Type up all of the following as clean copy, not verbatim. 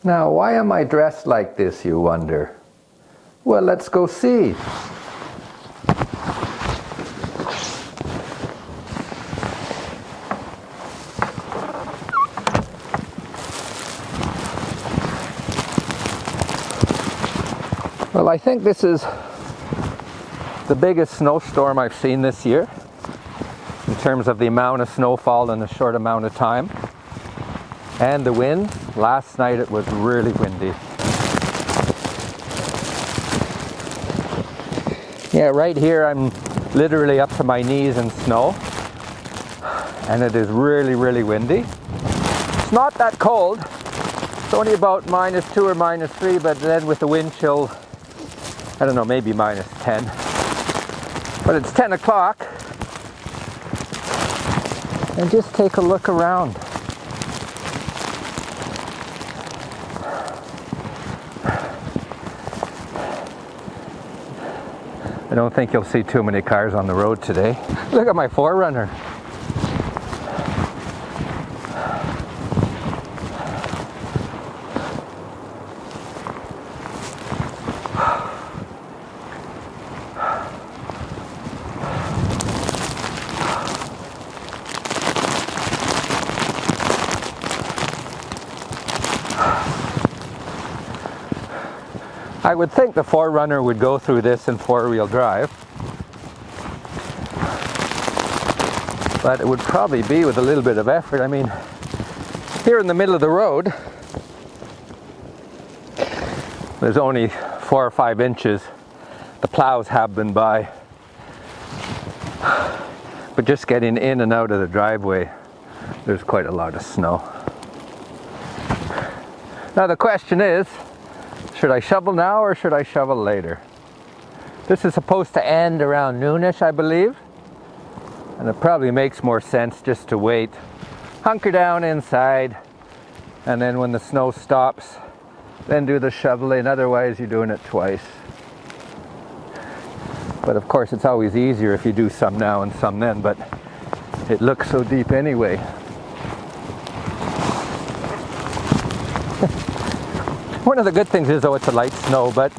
Now, why am I dressed like this, you wonder? Well, let's go see. Well, I think this is the biggest snowstorm I've seen this year in terms of the amount of snowfall in a short amount of time. And the wind, last night it was really windy. Yeah, right here I'm literally up to my knees in snow. And it is really, really windy. It's not that cold. It's only about -2 or -3, but then with the wind chill, I don't know, maybe -10. But it's 10 o'clock. And just take a look around. I don't think you'll see too many cars on the road today. Look at my 4Runner. I would think the 4Runner would go through this in 4-wheel drive, but it would probably be with a little bit of effort. I mean, here in the middle of the road, there's only 4 or 5 inches. The plows have been by, but just getting in and out of the driveway, there's quite a lot of snow. Now the question is, should I shovel now or should I shovel later? This is supposed to end around noonish, I believe. And it probably makes more sense just to wait, hunker down inside, and then when the snow stops, then do the shoveling. Otherwise, you're doing it twice. But of course, it's always easier if you do some now and some then, but it looks so deep anyway. One of the good things is, though, it's a light snow, but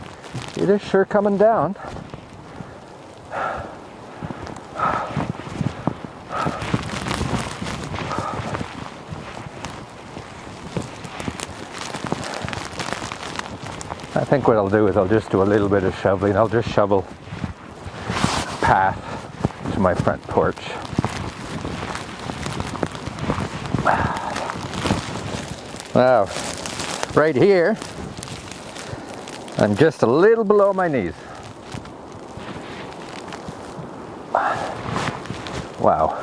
it is sure coming down. I think what I'll do is I'll just do a little bit of shoveling. I'll just shovel a path to my front porch. Wow, right here, I'm just a little below my knees. Wow.